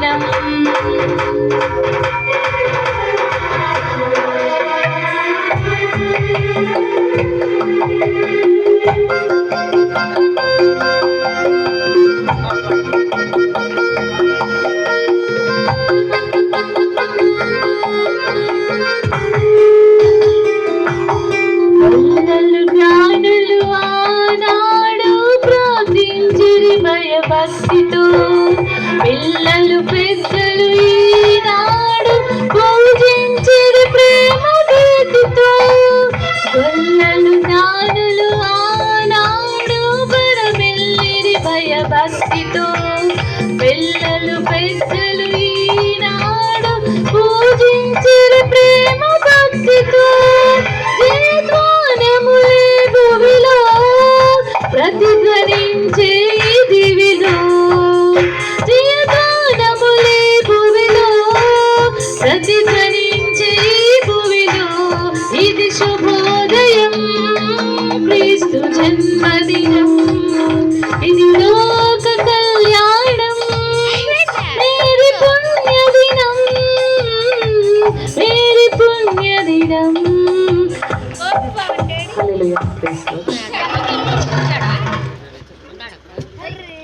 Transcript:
జన్మదినం. భక్తితో పిల్లలు పెద్దలు ఈనాడు పూజించిరి ప్రేమ భక్తితో. గొల్లలు జ్ఞానులు ఆనాడు పరమెల్లిరి భయభక్తితో. పిల్లలు పెద్దలు ఈనాడు పూజించిరి ప్రేమ భక్తితో. జయధ్వానములే భూమిలో ప్రతిధ్వనించే దివిలో. జయగానములే భూమిలో ప్రతిధ్వనించే భూమిలో. ఇది శుభోదయం క్రీస్తు జన్మదినం. ఇది లోక కళ్యాణం మేరీ పుణ్యదినం. మేరీ పుణ్యదినం. హల్లెలూయా.